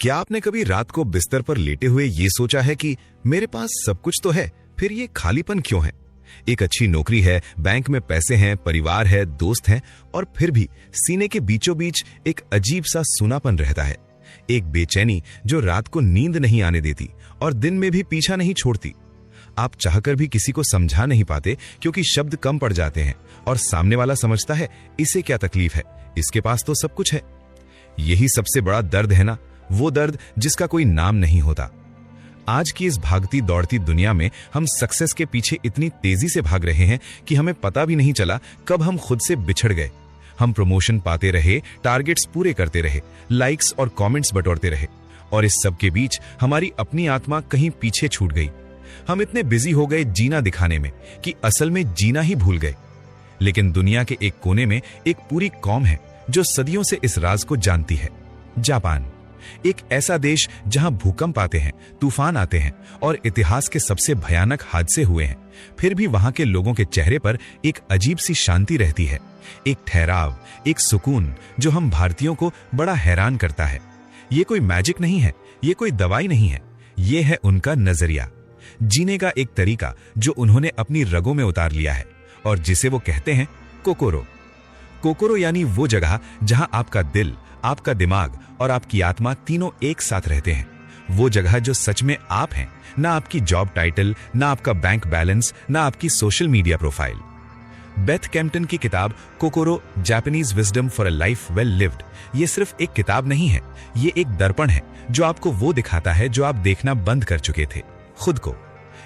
क्या आपने कभी रात को बिस्तर पर लेटे हुए ये सोचा है कि मेरे पास सब कुछ तो है, फिर ये खालीपन क्यों है? एक अच्छी नौकरी है, बैंक में पैसे हैं, परिवार है, दोस्त हैं, और फिर भी सीने के बीचों बीच एक अजीब सा सूनापन रहता है। एक बेचैनी जो रात को नींद नहीं आने देती और दिन में भी पीछा नहीं छोड़ती। आप चाहकर भी किसी को समझा नहीं पाते क्योंकि शब्द कम पड़ जाते हैं और सामने वाला समझता है इसे क्या तकलीफ है, इसके पास तो सब कुछ है। यही सबसे बड़ा दर्द है ना, वो दर्द जिसका कोई नाम नहीं होता। आज की इस भागती दौड़ती दुनिया में हम सक्सेस के पीछे इतनी तेजी से भाग रहे हैं कि हमें पता भी नहीं चला कब हम खुद से बिछड़ गए। हम प्रमोशन पाते रहे, टारगेट्स पूरे करते रहे, लाइक्स और कमेंट्स बटोरते रहे, और इस सब के बीच हमारी अपनी आत्मा कहीं पीछे छूट गई। हम इतने बिजी हो गए जीना दिखाने में कि असल में जीना ही भूल गए। लेकिन दुनिया के एक कोने में एक पूरी कौम है जो सदियों से इस राज को जानती है। जापान, एक ऐसा देश जहां भूकंप आते हैं, तूफान आते हैं और इतिहास के सबसे भयानक हादसे हुए हैं, फिर भी वहां के लोगों के चेहरे पर एक अजीब सी शांति रहती है, एक ठहराव, एक सुकून जो हम भारतीयों को बड़ा हैरान करता है। ये कोई मैजिक नहीं है, ये कोई दवाई नहीं है, ये है उनका नजरिया, जीने का एक तरीका जो उन्होंने अपनी रगों में उतार लिया है और जिसे वो कहते हैं कोकोरो। कोकोरो यानी वो जगह जहां आपका दिल, आपका दिमाग और आपकी आत्मा तीनों एक साथ रहते हैं। वो जगह जो सच में आप हैं, ना आपकी जॉब टाइटल, ना आपका बैंक बैलेंस, ना आपकी social media profile. Beth Kempton की किताब Kokoro, Japanese wisdom for a life well lived, ये सिर्फ एक किताब नहीं है, ये एक दर्पण है जो आपको वो दिखाता है जो आप देखना बंद कर चुके थे, खुद को।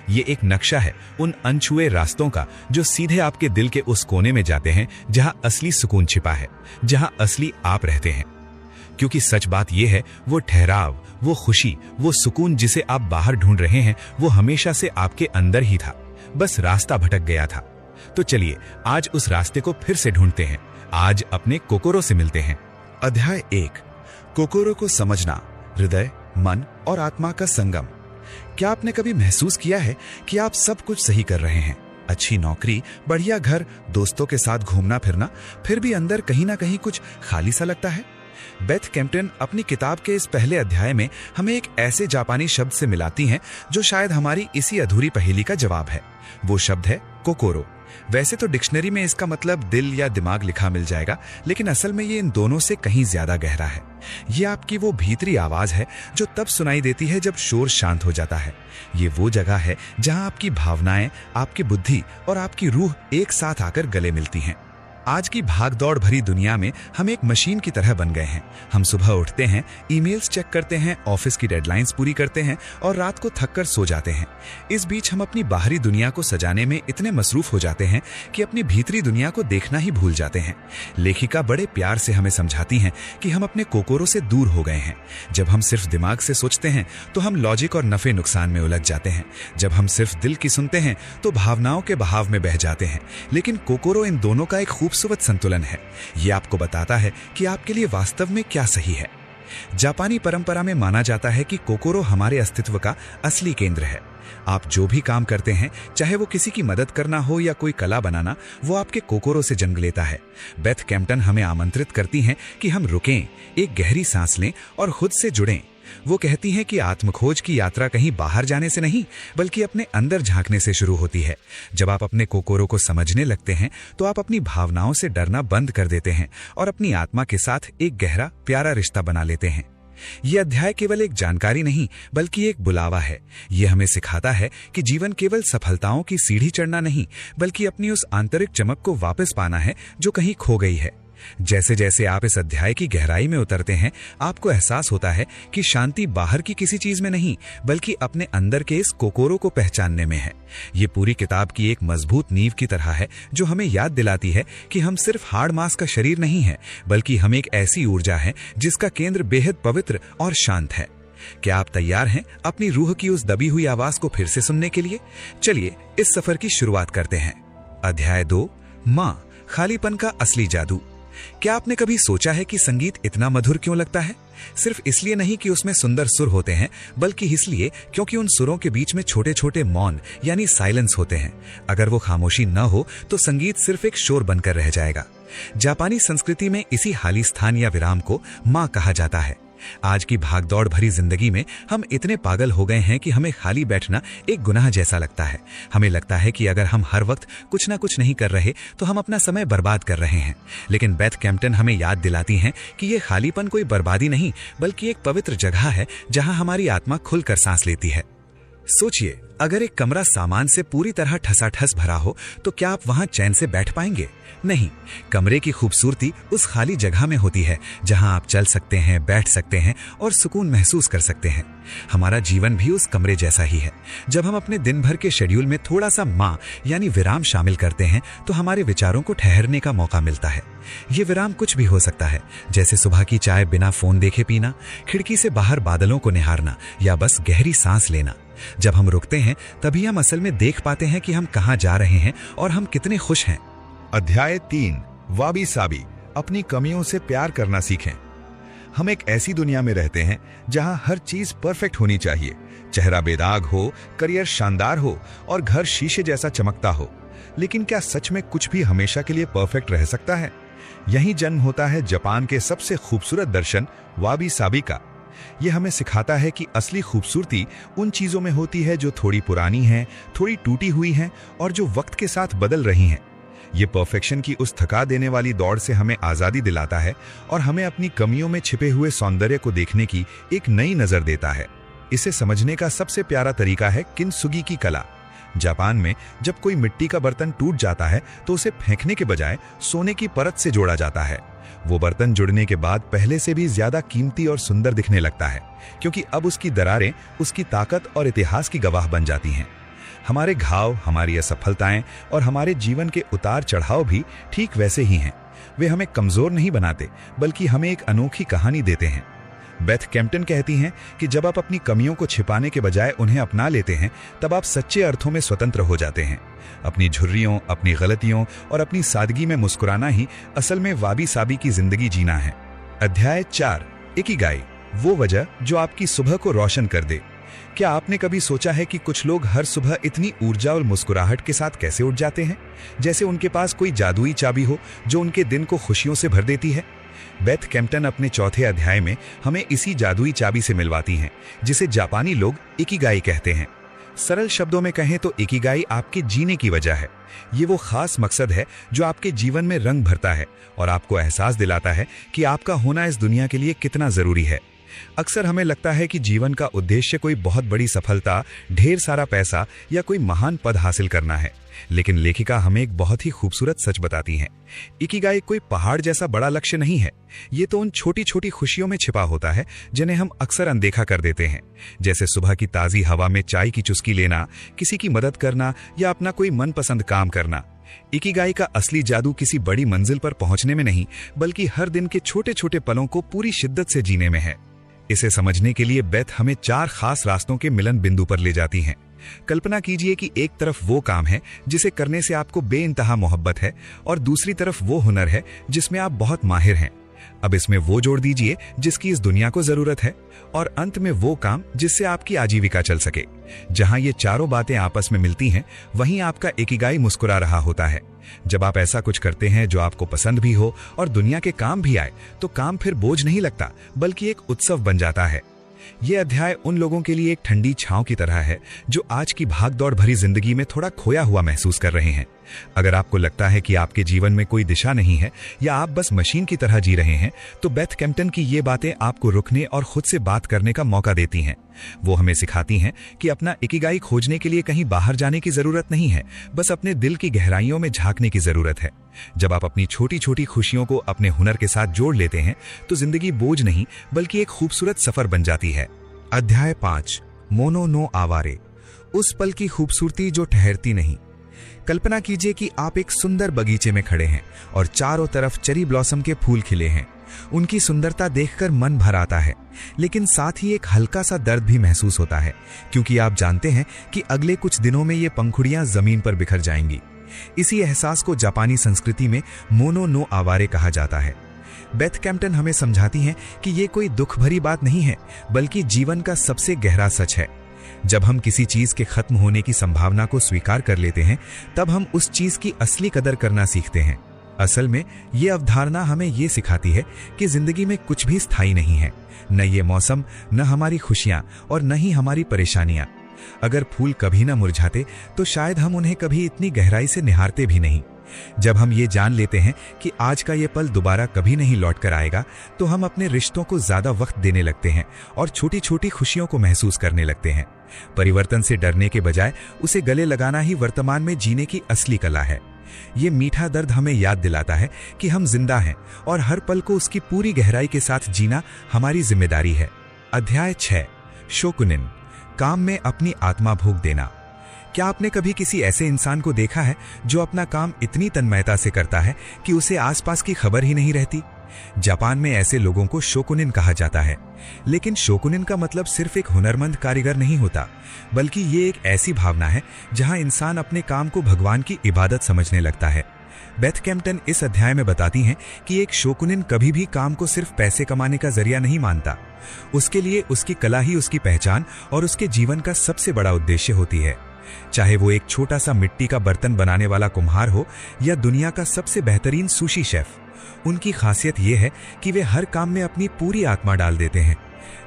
ये एक नक्शा है उन अनछुए रास्तों का जो सीधे आपके दिल के उस कोने में जाते हैं जहां असली सुकून छिपा है, जहां असली आप रहते हैं। क्योंकि सच बात यह है, वो ठहराव, वो खुशी, वो सुकून जिसे आप बाहर ढूंढ रहे हैं, वो हमेशा से आपके अंदर ही था, बस रास्ता भटक गया था। तो चलिए आज उस रास्ते को फिर से ढूंढते हैं। आज अपने कोकोरो से मिलते हैं। अध्याय 1, कोकोरो को समझना, हृदय, मन और आत्मा का संगम। क्या आपने कभी महसूस किया है कि आप सब कुछ सही कर रहे हैं, अच्छी नौकरी, बढ़िया घर, दोस्तों के साथ घूमना फिरना, फिर भी अंदर कहीं ना कहीं कुछ खाली सा लगता है? बेथ कैम्पटन अपनी किताब के इस पहले अध्याय में हमें एक ऐसे जापानी शब्द से मिलाती हैं जो शायद हमारी इसी अधूरी पहेली का जवाब है। वो शब्द है कोकोरो। वैसे तो डिक्शनरी में इसका मतलब दिल या दिमाग लिखा मिल जाएगा, लेकिन असल में ये इन दोनों से कहीं ज्यादा गहरा है। ये आपकी वो भीतरी आवाज है जो तब सुनाई देती है जब शोर शांत हो जाता है। ये वो जगह है जहां आपकी भावनाएं, आपकी बुद्धि और आपकी रूह एक साथ आकर गले मिलती हैं। आज की भागदौड़ भरी दुनिया में हम एक मशीन की तरह बन गए हैं। हम सुबह उठते हैं, ईमेल्स चेक करते हैं, ऑफिस की डेडलाइंस पूरी करते हैं और रात को थककर सो जाते हैं। इस बीच हम अपनी बाहरी दुनिया को सजाने में इतने मसरूफ हो जाते हैं कि अपनी भीतरी दुनिया को देखना ही भूल जाते हैं। लेखिका बड़े प्यार से हमें समझाती हैं कि हम अपने कोकोरो से दूर हो गए हैं। जब हम सिर्फ दिमाग से सोचते हैं तो हम लॉजिक और नफे नुकसान में उलझ जाते हैं। जब हम सिर्फ दिल की सुनते हैं तो भावनाओं के बहाव में बह जाते हैं। लेकिन कोकोरो इन दोनों का एक खूबसूरत संतुलन है। ये आपको बताता है कि आपके लिए वास्तव में क्या सही है। जापानी परंपरा में माना जाता है कि कोकोरो हमारे अस्तित्व का असली केंद्र है। आप जो भी काम करते हैं, चाहे वो किसी की मदद करना हो या कोई कला बनाना, वो आपके कोकोरो से जन्म लेता है। बेथ कैम्पटन हमें आमंत्रित करती हैं कि हम रुकें, एक गहरी सांस लें और खुद से जुड़ें। वो कहती हैं कि आत्मखोज की यात्रा कहीं बाहर जाने से नहीं, बल्कि अपने अंदर झांकने से शुरू होती है। जब आप अपने कोकोरो को समझने लगते हैं तो आप अपनी भावनाओं से डरना बंद कर देते हैं और अपनी आत्मा के साथ एक गहरा, प्यारा रिश्ता बना लेते हैं। ये अध्याय केवल एक जानकारी नहीं, बल्कि एक बुलावा है। ये हमें सिखाता है कि जीवन केवल सफलताओं की सीढ़ी चढ़ना नहीं, बल्कि अपनी उस आंतरिक चमक को वापस पाना है जो कहीं खो गई है। जैसे जैसे आप इस अध्याय की गहराई में उतरते हैं, आपको एहसास होता है कि शांति बाहर की किसी चीज में नहीं, बल्कि अपने अंदर के इस कोकोरो को पहचानने में है। ये पूरी किताब की एक मजबूत नींव की तरह है जो हमें याद दिलाती है कि हम सिर्फ हाड़ मांस का शरीर नहीं है, बल्कि हम एक ऐसी ऊर्जा है जिसका केंद्र बेहद पवित्र और शांत है। क्या आप तैयार हैं अपनी रूह की उस दबी हुई आवाज को फिर से सुनने के लिए? चलिए इस सफर की शुरुआत करते हैं। अध्याय 2, मां, खालीपन का असली जादू। क्या आपने कभी सोचा है कि संगीत इतना मधुर क्यों लगता है? सिर्फ इसलिए नहीं कि उसमें सुंदर सुर होते हैं, बल्कि इसलिए क्योंकि उन सुरों के बीच में छोटे छोटे मौन यानी साइलेंस होते हैं। अगर वो खामोशी न हो तो संगीत सिर्फ एक शोर बनकर रह जाएगा। जापानी संस्कृति में इसी खाली स्थान या विराम को मां कहा जाता है। आज की भागदौड़ भरी जिंदगी में हम इतने पागल हो गए हैं कि हमें खाली बैठना एक गुनाह जैसा लगता है। हमें लगता है कि अगर हम हर वक्त कुछ ना कुछ नहीं कर रहे तो हम अपना समय बर्बाद कर रहे हैं। लेकिन बेथ कैम्पटन हमें याद दिलाती हैं कि ये खालीपन कोई बर्बादी नहीं बल्कि एक पवित्र जगह है जहां हमारी आत्मा खुलकर सांस लेती है। सोचिए, अगर एक कमरा सामान से पूरी तरह ठसाठस भरा हो तो क्या आप वहां चैन से बैठ पाएंगे? नहीं। कमरे की खूबसूरती उस खाली जगह में होती है जहां आप चल सकते हैं, बैठ सकते हैं और सुकून महसूस कर सकते हैं। हमारा जीवन भी उस कमरे जैसा ही है। जब हम अपने दिन भर के शेड्यूल में थोड़ा सा यानी विराम शामिल करते हैं तो हमारे विचारों को ठहरने का मौका मिलता है। ये विराम कुछ भी हो सकता है, जैसे सुबह की चाय बिना फोन देखे पीना, खिड़की से बाहर बादलों को निहारना या बस गहरी सांस लेना। जब हम रुकते हैं तभी हम असल में देख पाते हैं कि हम कहां जा रहे हैं और हम कितने खुश हैं। अध्याय 3, वाबी साबी, अपनी कमियों से प्यार करना सीखें। हम एक ऐसी दुनिया में रहते हैं जहां हर चीज परफेक्ट होनी चाहिए। चेहरा बेदाग हो, करियर शानदार हो और घर शीशे जैसा चमकता हो। लेकिन क्या सच में कुछ भी हमेशा के लिए परफेक्ट रह सकता है? यहीं जन्म होता है जापान के सबसे खूबसूरत दर्शन वाबी साबी का। यह हमें सिखाता है कि असली खूबसूरती उन चीजों में होती है जो थोड़ी पुरानी हैं, थोड़ी टूटी हुई हैं और जो वक्त के साथ बदल रही हैं। ये परफेक्शन की उस थका देने वाली दौड़ से हमें आजादी दिलाता है और हमें अपनी कमियों में छिपे हुए सौंदर्य को देखने की एक नई नजर देता है। इसे समझने का सबसे प्यारा तरीका है किंसुगी की कला। जापान में जब कोई मिट्टी का बर्तन टूट जाता है तो उसे फेंकने के बजाय सोने की परत से जोड़ा जाता है। वो बर्तन जुड़ने के बाद पहले से भी ज्यादा कीमती और सुंदर दिखने लगता है, क्योंकि अब उसकी दरारें उसकी ताकत और इतिहास की गवाह बन जाती हैं। हमारे घाव, हमारी असफलताएं और हमारे जीवन के उतार चढ़ाव भी ठीक वैसे ही हैं। वे हमें कमजोर नहीं बनाते बल्कि हमें एक अनोखी कहानी देते हैं। बेथ कैम्पटन कहती हैं कि जब आप अपनी कमियों को छिपाने के बजाय उन्हें अपना लेते हैं तब आप सच्चे अर्थों में स्वतंत्र हो जाते हैं। अपनी झुर्रियों, अपनी गलतियों और अपनी सादगी में मुस्कुराना ही असल में वाबी साबी की जिंदगी जीना है। अध्याय 4, इकिगाई, वो वजह जो आपकी सुबह को रोशन कर दे। क्या आपने कभी सोचा है कि कुछ लोग हर सुबह इतनी ऊर्जा और मुस्कुराहट के साथ कैसे उठ जाते हैं, जैसे उनके पास कोई जादुई चाबी हो जो उनके दिन को खुशियों से भर देती है? बेथ कैम्पटन अपने चौथे अध्याय में हमें इसी जादुई चाबी से मिलवाती हैं, जिसे जापानी लोग इकिगाई कहते हैं। सरल शब्दों में कहें तो इकिगाई आपके जीने की वजह है। ये वो खास मकसद है जो आपके जीवन में रंग भरता है और आपको एहसास दिलाता है कि आपका होना इस दुनिया के लिए कितना जरूरी है। अक्सर हमें लगता है कि जीवन का उद्देश्य कोई बहुत बड़ी सफलता, ढेर सारा पैसा या कोई महान पद हासिल करना है, लेकिन लेखिका हमें एक बहुत ही खूबसूरत सच बताती हैं। इकिगाई कोई पहाड़ जैसा बड़ा लक्ष्य नहीं है। ये तो उन छोटी छोटी खुशियों में छिपा होता है जिन्हें हम अक्सर अनदेखा कर देते हैं, जैसे सुबह की ताजी हवा में चाय की चुस्की लेना, किसी की मदद करना या अपना कोई मनपसंद काम करना। इकिगाई का असली जादू किसी बड़ी मंजिल पर पहुंचने में नहीं, बल्कि हर दिन के छोटे छोटे पलों को पूरी शिद्दत से जीने में है। इसे समझने के लिए बेथ हमें 4 खास रास्तों के मिलन बिंदु पर ले जाती हैं। कल्पना कीजिए कि एक तरफ वो काम है जिसे करने से आपको बेइंतहा मोहब्बत है और दूसरी तरफ वो हुनर है जिसमें आप बहुत माहिर हैं। अब इसमें वो जोड़ दीजिए जिसकी इस दुनिया को जरूरत है और अंत में वो काम जिससे आपकी आजीविका चल सके। जहां ये चारों बातें आपस में मिलती हैं, वहीं आपका इकिगाई मुस्कुरा रहा होता है। जब आप ऐसा कुछ करते हैं जो आपको पसंद भी हो और दुनिया के काम भी आए, तो काम फिर बोझ नहीं लगता बल्कि एक उत्सव बन जाता है। ये अध्याय उन लोगों के लिए एक ठंडी छांव की तरह है जो आज की भागदौड़ भरी जिंदगी में थोड़ा खोया हुआ महसूस कर रहे हैं। अगर आपको लगता है कि आपके जीवन में कोई दिशा नहीं है या आप बस मशीन की तरह जी रहे हैं, तो बेथ कैम्पटन की ये बातें आपको रुकने और खुद से बात करने का मौका देती हैं। वो हमें सिखाती हैं कि अपना इकिगाई खोजने के लिए कहीं बाहर जाने की जरूरत नहीं है, बस अपने दिल की गहराइयों में झांकने की जरूरत है। जब आप अपनी छोटी छोटी खुशियों को अपने हुनर के साथ जोड़ लेते हैं तो जिंदगी बोझ नहीं बल्कि एक खूबसूरत सफर बन जाती है। अध्याय 5, मोनो नो आवारे, उस पल की खूबसूरती जो ठहरती नहीं। कल्पना कीजिए कि आप एक सुंदर बगीचे में खड़े हैं और चारों तरफ चेरी ब्लॉसम के फूल खिले हैं। उनकी सुंदरता देखकर मन भर आता है, लेकिन साथ ही एक हल्का सा दर्द भी महसूस होता है, क्योंकि आप जानते हैं कि अगले कुछ दिनों में ये पंखुड़ियां जमीन पर बिखर जाएंगी। इसी एहसास को जापानी संस्कृति में मोनो नो आवारे कहा जाता है। बेथ कैम्पटन हमें समझाती हैं कि ये कोई दुख भरी बात नहीं है, बल्कि जीवन का सबसे गहरा सच है। जब हम किसी चीज के खत्म होने की संभावना को स्वीकार कर लेते हैं, तब हम उस चीज की असली कदर करना सीखते हैं। असल में ये अवधारणा हमें ये सिखाती है कि जिंदगी में कुछ भी स्थायी नहीं है, न ये मौसम, न हमारी खुशियां और न ही हमारी परेशानियां। अगर फूल कभी न मुरझाते तो शायद हम उन्हें कभी इतनी गहराई से निहारते भी नहीं। जब हम ये जान लेते हैं कि आज का ये पल दोबारा कभी नहीं लौट कर आएगा, तो हम अपने रिश्तों को ज्यादा वक्त देने लगते हैं और छोटी छोटी खुशियों को महसूस करने लगते हैं। परिवर्तन से डरने के बजाय उसे गले लगाना ही वर्तमान में जीने की असली कला है। ये मीठा दर्द हमें याद दिलाता है कि हम जिंदा हैं और हर पल को उसकी पूरी गहराई के साथ जीना हमारी जिम्मेदारी है। अध्याय 6, शोकुनिन, काम में अपनी आत्मा भोग देना। क्या आपने कभी किसी ऐसे इंसान को देखा है जो अपना काम इतनी तन्मयता से करता है कि उसे आसपास की खबर ही नहीं रहती? जापान में ऐसे लोगों को शोकुनिन कहा जाता है। लेकिन शोकुनिन का मतलब सिर्फ एक हुनरमंद कारीगर नहीं होता, बल्कि ये एक ऐसी भावना है जहां इंसान अपने काम को भगवान की इबादत समझने लगता है। बेथ कैम्पटन इस अध्याय में बताती हैं कि एक शोकुनिन कभी भी काम को सिर्फ पैसे कमाने का जरिया नहीं मानता। उसके लिए उसकी कला ही उसकी पहचान और उसके जीवन का सबसे बड़ा उद्देश्य होती है। चाहे वो एक छोटा सा मिट्टी का बर्तन बनाने वाला कुम्हार हो या दुनिया का सबसे बेहतरीन सुशी शेफ, उनकी खासियत ये है कि वे हर काम में अपनी पूरी आत्मा डाल देते हैं।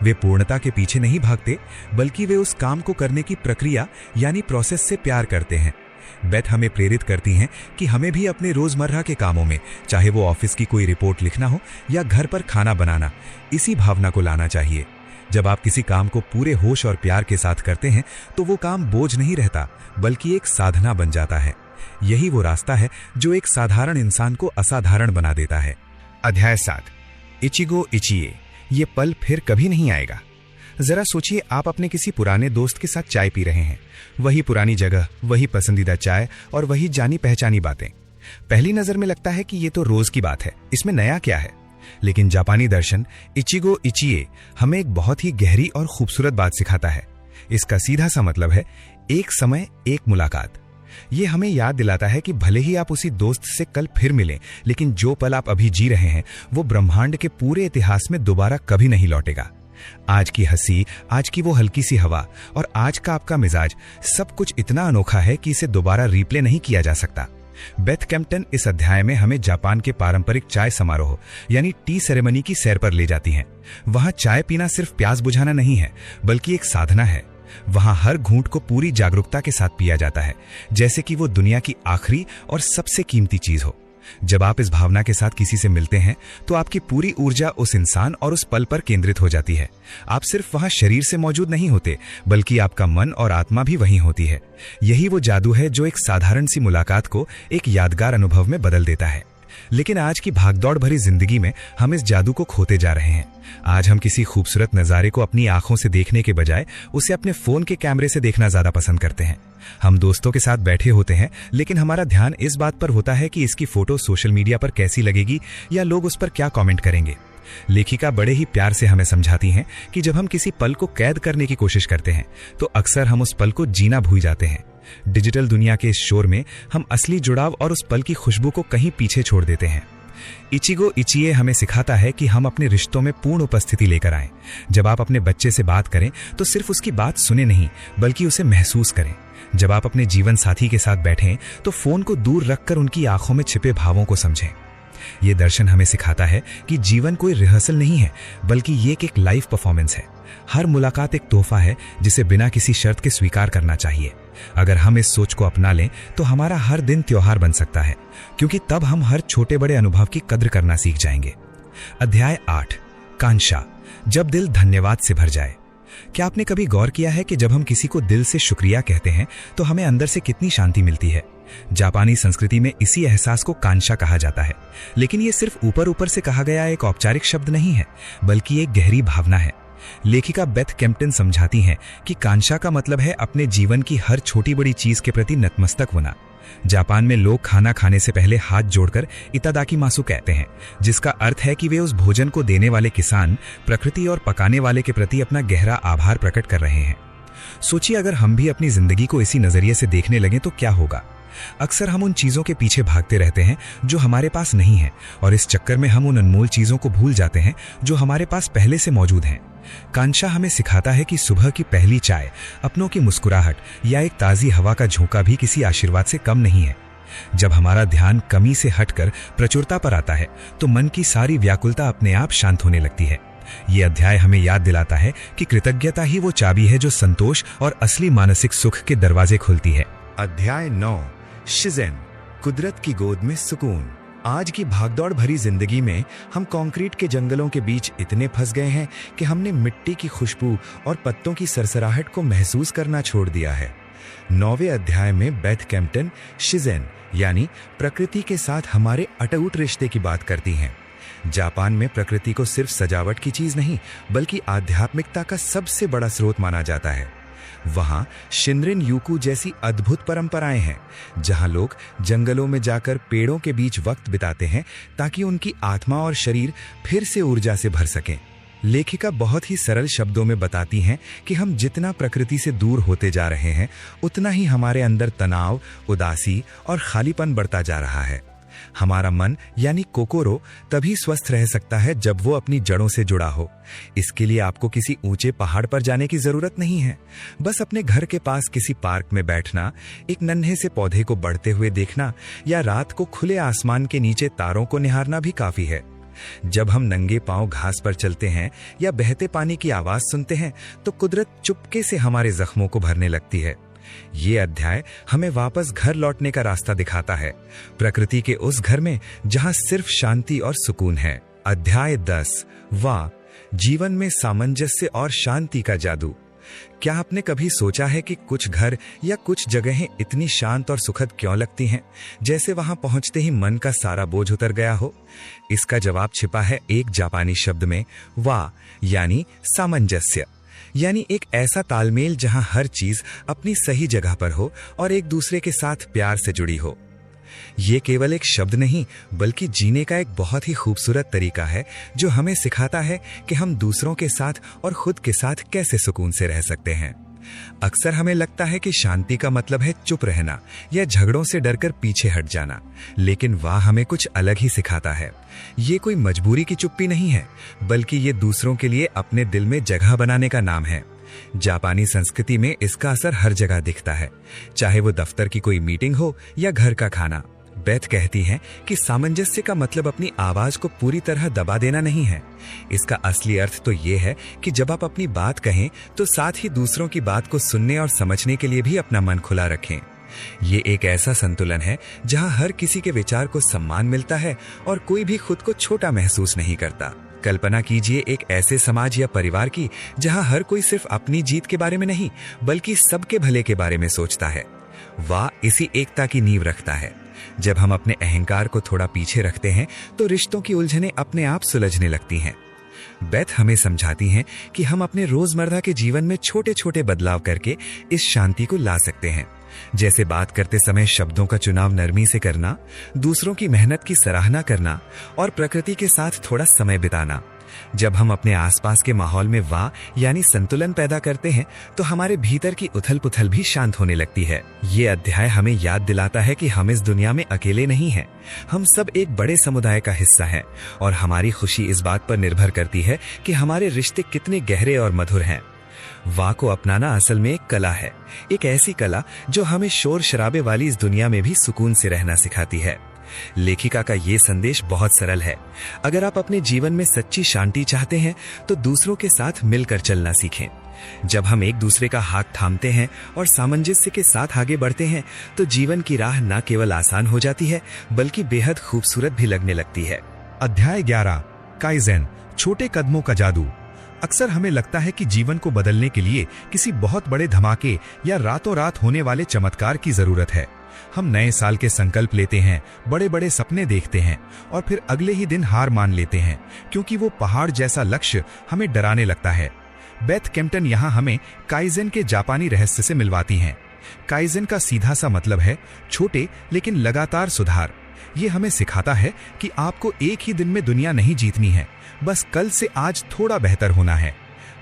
वे पूर्णता के पीछे नहीं भागते, बल्कि वे उस काम को करने की प्रक्रिया यानी प्रोसेस से प्यार करते हैं। बेथ हमें प्रेरित करती हैं कि हमें भी अपने रोजमर्रा के कामों में, चाहे वो ऑफिस की कोई रिपोर्ट लिखना हो या घर पर खाना बनाना, इसी भावना को लाना चाहिए। जब आप किसी काम को पूरे होश और प्यार के साथ करते हैं तो वो काम बोझ नहीं रहता, बल्कि एक साधना बन जाता है। यही वो रास्ता है जो एक साधारण इंसान को असाधारण बना देता है। अध्याय 7, इचिगो इचिए, ये पल फिर कभी नहीं आएगा। जरा सोचिए, आप अपने किसी पुराने दोस्त के साथ चाय पी रहे हैं। वही पुरानी जगह, वही पसंदीदा चाय और वही जानी पहचानी बातें। पहली नजर में लगता है कि ये तो रोज की बात है, इसमें नया क्या है। लेकिन जापानी दर्शन इचिगो इचिए हमें एक बहुत ही गहरी और खूबसूरत बात सिखाता है। इसका सीधा सा मतलब है एक समय एक मुलाकात। ये हमें याद दिलाता है कि भले ही आप उसी दोस्त से कल फिर मिलें, लेकिन जो पल आप अभी जी रहे हैं वो ब्रह्मांड के पूरे इतिहास में दोबारा कभी नहीं लौटेगा। आज की हंसी, आज की वो हल्की सी हवा और आज का आपका मिजाज, सब कुछ इतना अनोखा है कि इसे दोबारा रिप्ले नहीं किया जा सकता। बेथ कैम्पटन इस अध्याय में हमें जापान के पारंपरिक चाय समारोह यानी टी सेरेमनी की सैर पर ले जाती हैं। वहां चाय पीना सिर्फ प्यास बुझाना नहीं है, बल्कि एक साधना है। वहां हर घूंट को पूरी जागरूकता के साथ पिया जाता है, जैसे कि वो दुनिया की आखिरी और सबसे कीमती चीज हो। जब आप इस भावना के साथ किसी से मिलते हैं तो आपकी पूरी ऊर्जा उस इंसान और उस पल पर केंद्रित हो जाती है। आप सिर्फ वहां शरीर से मौजूद नहीं होते, बल्कि आपका मन और आत्मा भी वहीं होती है। यही वो जादू है जो एक साधारण सी मुलाकात को एक यादगार अनुभव में बदल देता है। लेकिन आज की भागदौड़ भरी जिंदगी में हम इस जादू को खोते जा रहे हैं। आज हम किसी खूबसूरत नजारे को अपनी आंखों से देखने के बजाय उसे अपने फोन के कैमरे से देखना ज्यादा पसंद करते हैं। हम दोस्तों के साथ बैठे होते हैं, लेकिन हमारा ध्यान इस बात पर होता है कि इसकी फोटो सोशल मीडिया पर कैसी लगेगी या लोग उस पर क्या कमेंट करेंगे। लेखिका बड़े ही प्यार से हमें समझाती हैं कि जब हम किसी पल को कैद करने की कोशिश करते हैं तो अक्सर हम उस पल को जीना भूल जाते हैं। डिजिटल दुनिया के इस शोर में हम असली जुड़ाव और उस पल की खुशबू को कहीं पीछे छोड़ देते हैं। इचिगो इचिए हमें सिखाता है कि हम अपने रिश्तों में पूर्ण उपस्थिति लेकर आएं। जब आप अपने बच्चे से बात करें तो सिर्फ उसकी बात सुने नहीं, बल्कि उसे महसूस करें। जब आप अपने जीवन साथी के साथ बैठें तो फोन को दूर रखकर उनकी आंखों में छिपे भावों को समझें। ये दर्शन हमें सिखाता है कि जीवन कोई रिहर्सल नहीं है, बल्कि ये एक लाइव परफॉर्मेंस है। हर मुलाकात एक तोहफा है जिसे बिना किसी शर्त के स्वीकार करना चाहिए। अगर हम इस सोच को अपना लें तो हमारा हर दिन त्योहार बन सकता है, क्योंकि तब हम हर छोटे बड़े अनुभव की कद्र करना सीख जाएंगे। अध्याय 8, कांशा, जब दिल धन्यवाद से भर जाए। क्या आपने कभी गौर किया है कि जब हम किसी को दिल से शुक्रिया कहते हैं तो हमें अंदर से कितनी शांति मिलती है? जापानी संस्कृति में इसी एहसास को कांशा कहा जाता है। लेकिन ये सिर्फ ऊपर ऊपर से कहा गया एक औपचारिक शब्द नहीं है, बल्कि एक गहरी भावना है। लेखिका बेथ कैम्पटन समझाती हैं कि कांशा का मतलब है अपने जीवन की हर छोटी बड़ी चीज के प्रति नतमस्तक होना। जापान में लोग खाना खाने से पहले हाथ जोड़कर इतादाकीमासु कहते हैं, जिसका अर्थ है कि वे उस भोजन को देने वाले किसान, प्रकृति और पकाने वाले के प्रति अपना गहरा आभार प्रकट कर रहे हैं। सोचिए, अगर हम भी अपनी जिंदगी को इसी नजरिए से देखने लगे तो क्या होगा। अक्सर हम उन चीजों के पीछे भागते रहते हैं जो हमारे पास नहीं है, और इस चक्कर में हम उन अनमोल चीजों को भूल जाते हैं जो हमारे पास पहले से मौजूद हैं। कांशा हमें सिखाता है कि सुबह की पहली चाय, अपनों की मुस्कुराहट या एक ताजी हवा का झोंका भी किसी आशीर्वाद से कम नहीं है। जब हमारा ध्यान कमी से हटकर प्रचुरता पर आता है तो मन की सारी व्याकुलता अपने आप शांत होने लगती है। ये अध्याय हमें याद दिलाता है कि कृतज्ञता ही वो चाबी है जो संतोष और असली मानसिक सुख के दरवाजे खोलती है। अध्याय 9, शिज़ेन, कुदरत की गोद में सुकून। आज की भागदौड़ भरी जिंदगी में हम कंक्रीट के जंगलों के बीच इतने फंस गए हैं कि हमने मिट्टी की खुशबू और पत्तों की सरसराहट को महसूस करना छोड़ दिया है। 9वें अध्याय में बेथ कैम्पटन शिज़ेन यानी प्रकृति के साथ हमारे अटूट रिश्ते की बात करती हैं। जापान में प्रकृति को सिर्फ सजावट की चीज नहीं बल्कि आध्यात्मिकता का सबसे बड़ा स्रोत माना जाता है। वहां शिनरिन यूकू जैसी अद्भुत परंपराएं हैं जहां लोग जंगलों में जाकर पेड़ों के बीच वक्त बिताते हैं ताकि उनकी आत्मा और शरीर फिर से ऊर्जा से भर सकें। लेखिका बहुत ही सरल शब्दों में बताती हैं कि हम जितना प्रकृति से दूर होते जा रहे हैं उतना ही हमारे अंदर तनाव, उदासी और खालीपन बढ़ता जा रहा है। हमारा मन यानी कोकोरो तभी स्वस्थ रह सकता है जब वो अपनी जड़ों से जुड़ा हो। इसके लिए आपको किसी ऊंचे पहाड़ पर जाने की जरूरत नहीं है। बस अपने घर के पास किसी पार्क में बैठना, एक नन्हे से पौधे को बढ़ते हुए देखना या रात को खुले आसमान के नीचे तारों को निहारना भी काफी है। जब हम नंगे पांव घास पर चलते हैं या बहते पानी की आवाज सुनते हैं तो कुदरत चुपके से हमारे जख्मों को भरने लगती है। ये अध्याय हमें वापस घर लौटने का रास्ता दिखाता है, प्रकृति के उस घर में जहां सिर्फ शांति और सुकून है। अध्याय 10, वाह, जीवन में सामंजस्य और शांति का जादू। क्या आपने कभी सोचा है कि कुछ घर या कुछ जगहें इतनी शांत और सुखद क्यों लगती हैं, जैसे वहां पहुंचते ही मन का सारा बोझ उतर गया हो? इसका जवाब छिपा है एक जापानी शब्द में, वाह, यानी सामंजस्य। यानी एक ऐसा तालमेल जहां हर चीज अपनी सही जगह पर हो और एक दूसरे के साथ प्यार से जुड़ी हो। ये केवल एक शब्द नहीं बल्कि जीने का एक बहुत ही खूबसूरत तरीका है जो हमें सिखाता है कि हम दूसरों के साथ और खुद के साथ कैसे सुकून से रह सकते हैं। अक्सर हमें लगता है कि शांति का मतलब है चुप रहना या झगड़ों से डरकर पीछे हट जाना, लेकिन वह हमें कुछ अलग ही सिखाता है। ये कोई मजबूरी की चुप्पी नहीं है बल्कि ये दूसरों के लिए अपने दिल में जगह बनाने का नाम है। जापानी संस्कृति में इसका असर हर जगह दिखता है, चाहे वो दफ्तर की कोई मीटिंग हो या घर का खाना। बेथ कहती हैं कि सामंजस्य का मतलब अपनी आवाज को पूरी तरह दबा देना नहीं है। इसका असली अर्थ तो ये है कि जब आप अपनी बात कहें तो साथ ही दूसरों की बात को सुनने और समझने के लिए भी अपना मन खुला रखें। ये एक ऐसा संतुलन है जहां हर किसी के विचार को सम्मान मिलता है और कोई भी खुद को छोटा महसूस नहीं करता। कल्पना कीजिए एक ऐसे समाज या परिवार की जहां हर कोई सिर्फ अपनी जीत के बारे में नहीं बल्कि सबके भले के बारे में सोचता है। वाह, इसी एकता की नींव रखता है। जब हम अपने अहंकार को थोड़ा पीछे रखते हैं तो रिश्तों की उलझनें अपने आप सुलझने लगती हैं। बेथ हमें समझाती हैं कि हम अपने रोजमर्रा के जीवन में छोटे छोटे बदलाव करके इस शांति को ला सकते हैं, जैसे बात करते समय शब्दों का चुनाव नरमी से करना, दूसरों की मेहनत की सराहना करना और प्रकृति के साथ थोड़ा समय बिताना। जब हम अपने आसपास के माहौल में वाह यानी संतुलन पैदा करते हैं तो हमारे भीतर की उथल पुथल भी शांत होने लगती है। ये अध्याय हमें याद दिलाता है कि हम इस दुनिया में अकेले नहीं हैं। हम सब एक बड़े समुदाय का हिस्सा हैं और हमारी खुशी इस बात पर निर्भर करती है कि हमारे रिश्ते कितने गहरे और मधुर हैं। वाह को अपनाना असल में एक कला है, एक ऐसी कला जो हमें शोर शराबे वाली इस दुनिया में भी सुकून से रहना सिखाती है। लेखिका का ये संदेश बहुत सरल है। अगर आप अपने जीवन में सच्ची शांति चाहते हैं तो दूसरों के साथ मिलकर चलना सीखें। जब हम एक दूसरे का हाथ थामते हैं और सामंजस्य के साथ आगे बढ़ते हैं तो जीवन की राह न केवल आसान हो जाती है बल्कि बेहद खूबसूरत भी लगने लगती है। अध्याय 11, काइजेन, छोटे कदमों का जादू। अक्सर हमें लगता है कि जीवन को बदलने के लिए किसी बहुत बड़े धमाके या रातों रात होने वाले चमत्कार की जरूरत है। हम नए साल के संकल्प लेते हैं, बड़े बड़े सपने देखते हैं और फिर अगले ही दिन हार मान लेते हैं क्योंकि वो पहाड़ जैसा लक्ष्य हमें डराने लगता है। बेथ कैम्पटन यहाँ हमें काइजेन के जापानी रहस्य से मिलवाती हैं। काइजेन का सीधा सा मतलब है छोटे लेकिन लगातार सुधार। ये हमें सिखाता है कि आपको एक ही दिन में दुनिया नहीं जीतनी है, बस कल से आज थोड़ा बेहतर होना है।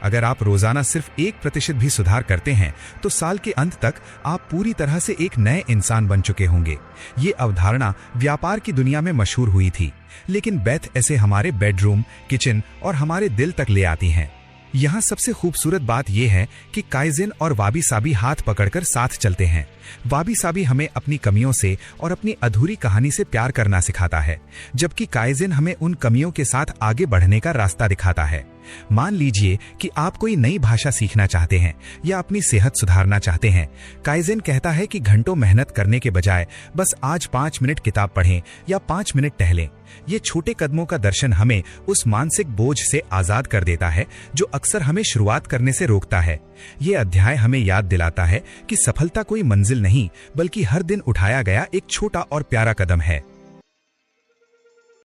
अगर आप रोजाना सिर्फ 1% भी सुधार करते हैं तो साल के अंत तक आप पूरी तरह से एक नए इंसान बन चुके होंगे। ये अवधारणा व्यापार की दुनिया में मशहूर हुई थी, लेकिन बेथ ऐसे हमारे बेडरूम, किचन और हमारे दिल तक ले आती हैं। यहाँ सबसे खूबसूरत बात यह है कि काइज़ेन और वाबी साबी हाथ पकड़कर साथ चलते हैं। वाबी साबी हमें अपनी कमियों से और अपनी अधूरी कहानी से प्यार करना सिखाता है, जबकि काइज़ेन हमें उन कमियों के साथ आगे बढ़ने का रास्ता दिखाता है। मान लीजिए कि आप कोई नई भाषा सीखना चाहते हैं या अपनी सेहत सुधारना चाहते हैं। काइज़ेन कहता है कि घंटों मेहनत करने के बजाय बस आज 5 मिनट किताब पढ़ें या 5 मिनट टहलें। ये छोटे कदमों का दर्शन हमें उस मानसिक बोझ से आजाद कर देता है जो अक्सर हमें शुरुआत करने से रोकता है। ये अध्याय हमें याद दिलाता है कि सफलता कोई मंजिल नहीं, बल्कि हर दिन उठाया गया एक छोटा और प्यारा कदम है।